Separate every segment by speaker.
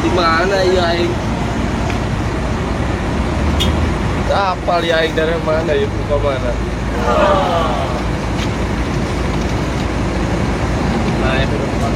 Speaker 1: Di mana ya aing? Apal ya aing dari mana ya ke mana? Nah, ya depan.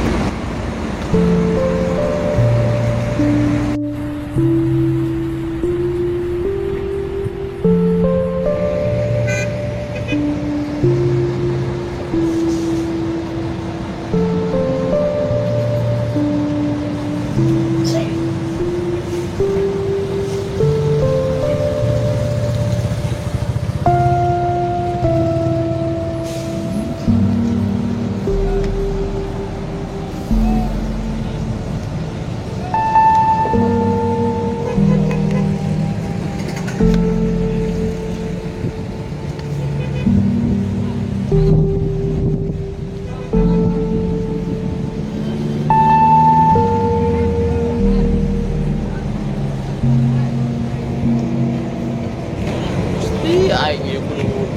Speaker 1: Aing ieu kudu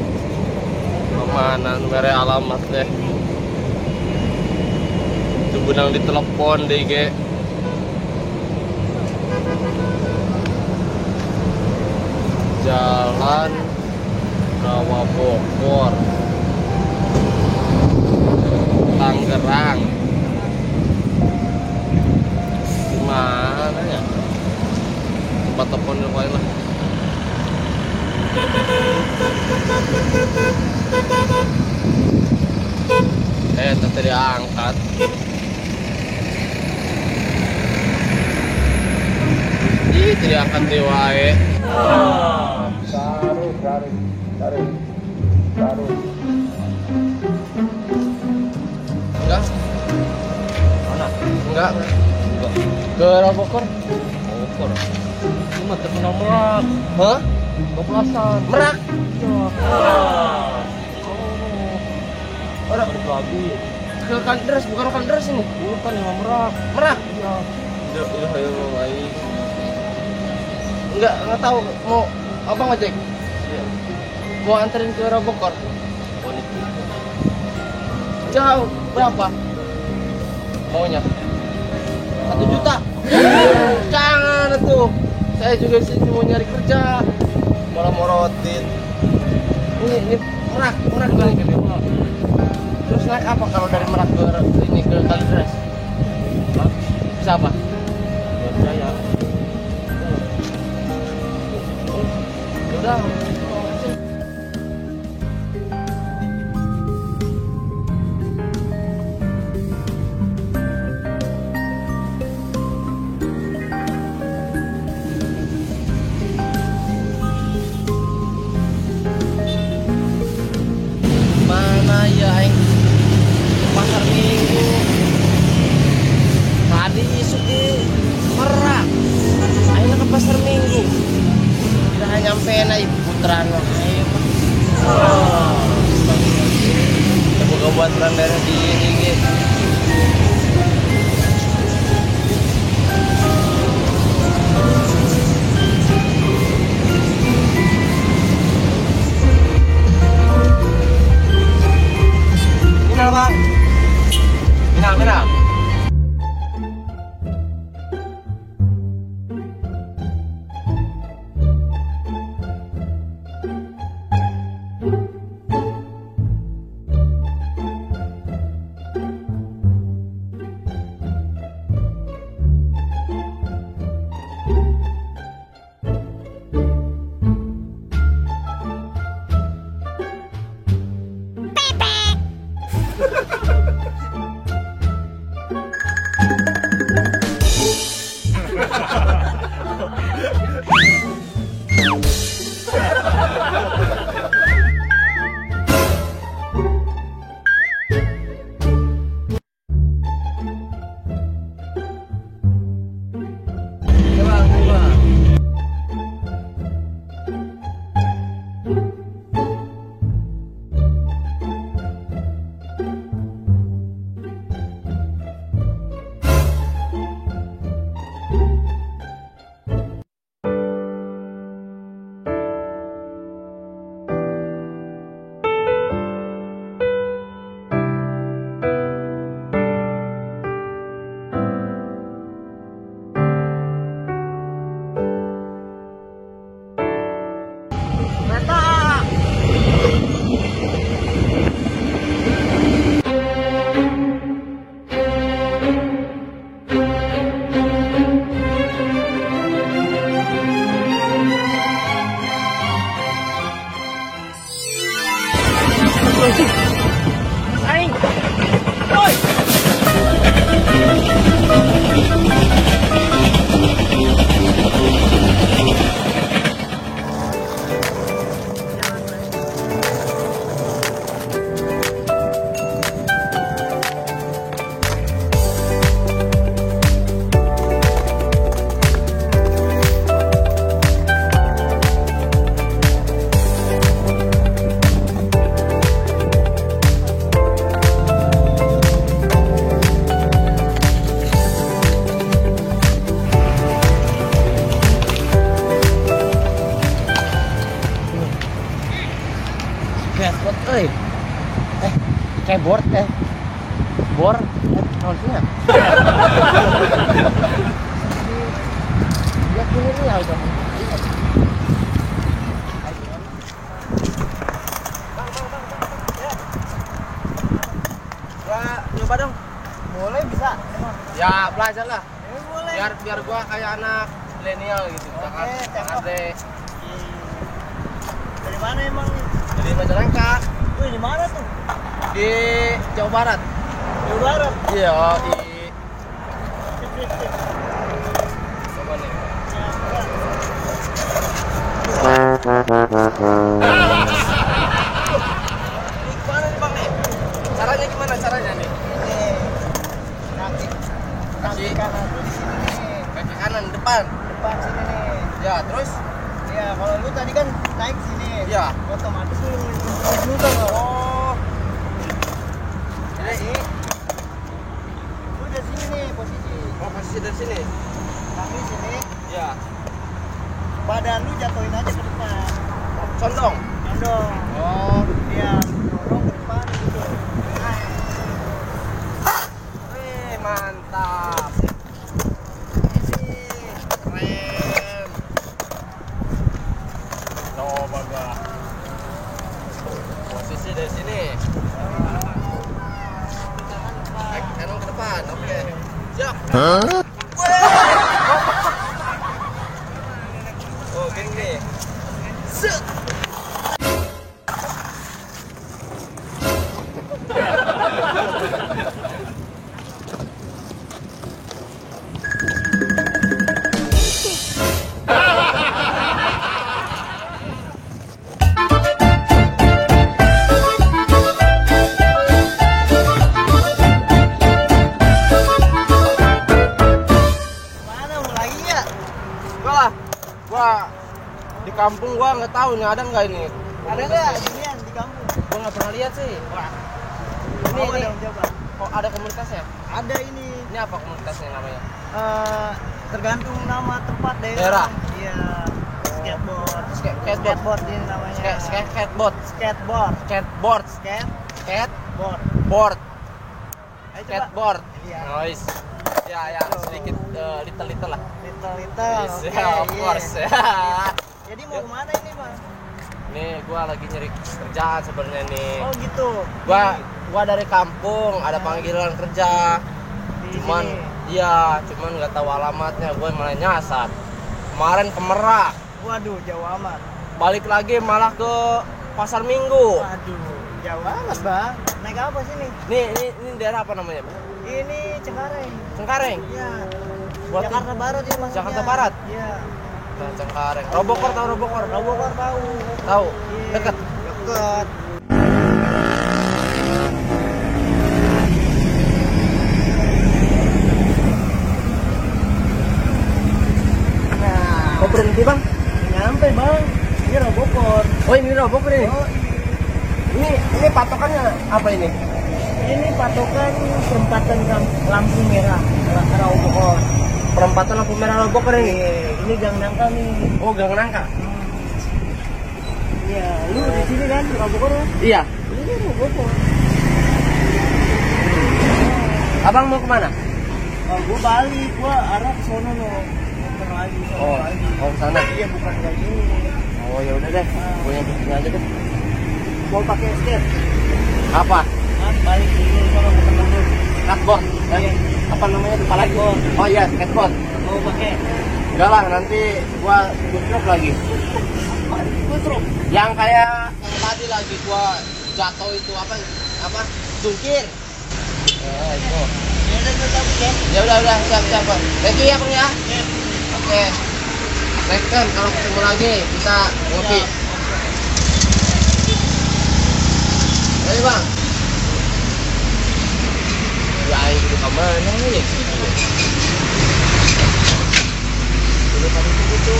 Speaker 1: kemana mere alamat teh. Itu benang di telepon deh ge. Jalan Rawa Bogor, Tangerang. Gimana ya? Tempat telepon yang lah. Tadi angkat. Ih, tadi angkat deh wae. Taruh. Enggak. Mana? Enggak. Ke Bogor. Bogor. Cuma terkenal Merak. Hah? Kebelasan. Merak. Orang berbagi. Ke Kandres, bukan Kandres ini. Bukan yang Merak. Merak. Iya. Ya, ayo baik. Enggak tahu mau apa ngecek. Iya. Mau anterin ke Bogor. Jauh berapa? Maunya 1 juta. Jangan tuh. Saya juga sini mau nyari kerja. Malah morotin. Ini Merak lagi nih. Terus naik apa kalau dari Merak ke ini ke Kalideres? Bisa apa? Jaya. Udah. Mana ya aing? Pasar Minggu. Tadi isuk di Merak. Aing ke pasar Minggu. Tidak nyampe na ibu putran mah aing. Kita buka buat daerah di ini gitu. Bang. Minal. board bor maksudnya ya kulit ya udah coba dong.
Speaker 2: Boleh bisa.
Speaker 1: Ya belajar lah.
Speaker 2: Boleh.
Speaker 1: Biar gua kayak anak milenial gitu.
Speaker 2: Oke, dari mana emang nih?
Speaker 1: Dari Majalengka.
Speaker 2: Wih, di mana tuh?
Speaker 1: Di Jawa Barat.
Speaker 2: Jawa Barat.
Speaker 1: Iya, di coba nih. Ini gimana nih Bang nih? Caranya gimana caranya nih?
Speaker 2: Kaki kanan tuh di sini nih.
Speaker 1: Kaki kanan depan
Speaker 2: Sini nih.
Speaker 1: ya terus
Speaker 2: Iya, kalau lu tadi kan naik sini.
Speaker 1: Iya.
Speaker 2: Otomatis lu juga nggak?
Speaker 1: oh
Speaker 2: Jadi, lu dari sini nih posisi.
Speaker 1: posisi dari sini
Speaker 2: Kaki sini.
Speaker 1: ya
Speaker 2: Badan lu jatuhin aja ke depan.
Speaker 1: condong
Speaker 2: Condong.
Speaker 1: oh
Speaker 2: Iya, dorong ke depan gitu.
Speaker 1: mantap keren coba gua posisi dari sini kaki kanan ke depan oke siap oh gini nih set gua di kampung gua nggak tahu nih ada nggak ini
Speaker 2: Ada nggak ginian di kampung?
Speaker 1: gua nggak pernah lihat sih wah ini
Speaker 2: Coba.
Speaker 1: kok ada komunitasnya
Speaker 2: Ada ini.
Speaker 1: ini apa komunitasnya namanya
Speaker 2: Tergantung nama tempat
Speaker 1: Daerah?
Speaker 2: Iya. Skateboard.
Speaker 1: skateboard
Speaker 2: Skateboard ini namanya.
Speaker 1: skateboard
Speaker 2: Skateboard.
Speaker 1: skateboard
Speaker 2: Skateboard.
Speaker 1: board
Speaker 2: Ayo coba.
Speaker 1: skateboard
Speaker 2: Iya.
Speaker 1: nice ya sedikit little lah
Speaker 2: Little.
Speaker 1: yes,
Speaker 2: Oke,
Speaker 1: ya, of
Speaker 2: iya.
Speaker 1: course ya.
Speaker 2: Jadi mau kemana ini, Bang?
Speaker 1: Nih gua lagi nyari kerjaan sebenarnya nih
Speaker 2: Oh gitu.
Speaker 1: gua dari kampung ada panggilan kerja
Speaker 2: Di
Speaker 1: cuman
Speaker 2: sini.
Speaker 1: iya cuman nggak tahu alamatnya gue malah nyasar kemarin ke Merak
Speaker 2: Waduh, jauh amat.
Speaker 1: balik lagi malah ke Pasar Minggu
Speaker 2: Waduh, jauh amat, Bang. Naik apa sini?
Speaker 1: ini daerah apa namanya Bang?
Speaker 2: Ini Cengkareng.
Speaker 1: Cengkareng
Speaker 2: Iya.
Speaker 1: Buat
Speaker 2: Jakarta Barat ini maksudnya.
Speaker 1: Jakarta Barat?
Speaker 2: Iya.
Speaker 1: Nah, Cengkareng Robokor tahu Robokor
Speaker 2: Robokor tahu.
Speaker 1: tahu
Speaker 2: Iya.
Speaker 1: deket
Speaker 2: Deket. Nah,
Speaker 1: oh berhenti Bang
Speaker 2: nyampe, Bang. Ini Robokor.
Speaker 1: oh ini Robokor ini
Speaker 2: Oh,
Speaker 1: ini patokannya apa ini
Speaker 2: ini patokan perempatan lampu merah Robokor.
Speaker 1: perempatan lampu merah Robokor ini
Speaker 2: Ini gang nangka nih.
Speaker 1: oh gang nangka
Speaker 2: Iya, lu di sini kan Robokor ya?
Speaker 1: iya
Speaker 2: Ini Robokor.
Speaker 1: abang mau kemana
Speaker 2: Gua balik, gua arah ke sono loh. Muter lagi, sono lagi.
Speaker 1: oh sana
Speaker 2: Iya, bukan kayak gini.
Speaker 1: oh ya udah deh gue yang begini aja deh
Speaker 2: Mau pakai skate?
Speaker 1: apa
Speaker 2: Kan balik dulu sono ketemu lu.
Speaker 1: skateboard
Speaker 2: Iya.
Speaker 1: apa namanya lupa lagi oh iya skateboard
Speaker 2: Mau pakai
Speaker 1: enggak lah nanti gua kutruk lagi
Speaker 2: kutruk.
Speaker 1: yang kayak yang tadi lagi gua jatuh itu apa jungkir itu
Speaker 2: Ya udah gua cabut ya.
Speaker 1: ya udah siap Bang. Thank you ya Bang ya oke next time kalau ketemu lagi kita ngopi ayo Bang ya itu kemana ya udah tadi itu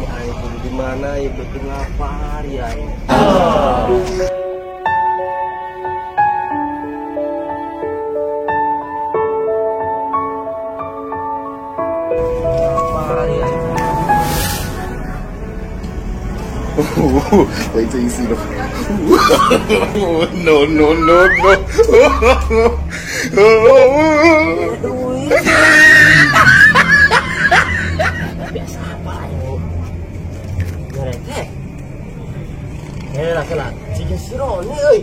Speaker 1: ya itu di mana ya bikin lapar ya lapar ya
Speaker 3: Wait till you see the. No, no, no, no.
Speaker 1: Biasa apa ini? Ngereke. Lah kelat. Jika si Roni euy.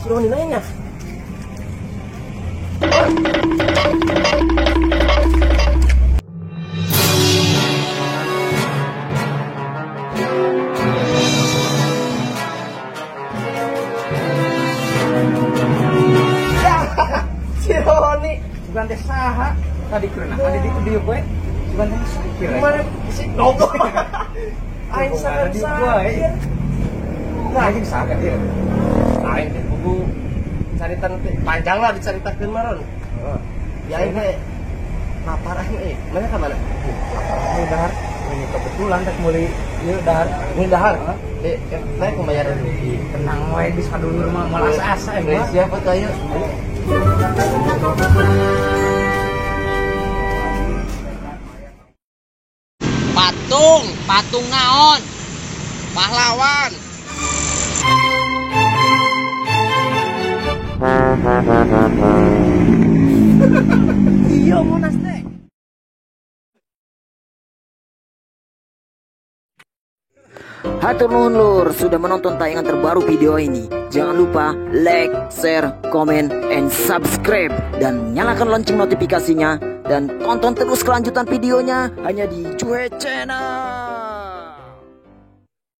Speaker 1: Si Roni nanya. Si Roni
Speaker 2: Bukan teh saha. Tadi kena tadi di video gue. Bukan teh supir.
Speaker 1: gimana si goblok. Aing sangat sakit.
Speaker 2: Nah, ini saha dia.
Speaker 1: Aing teh kudu carita panjang lah dicaritakeun maron. Ya aing teh lapar aing mana ka mana?
Speaker 2: Ini dahar. Ini kebetulan teh meuli ieu dahar.
Speaker 1: Ini dahar. Naik pembayaran.
Speaker 2: Tenang wae di sadulur mah malas asa
Speaker 1: Ini
Speaker 2: ya.
Speaker 1: siapa tuh ayo?
Speaker 4: Patung naon? Pahlawan.
Speaker 1: Iya Monas teh.
Speaker 5: Hatur nuhun lur sudah menonton tayangan terbaru video ini. Jangan lupa like, share, komen, and subscribe. Dan nyalakan lonceng notifikasinya. Dan tonton terus kelanjutan videonya hanya di Cuhe Channel.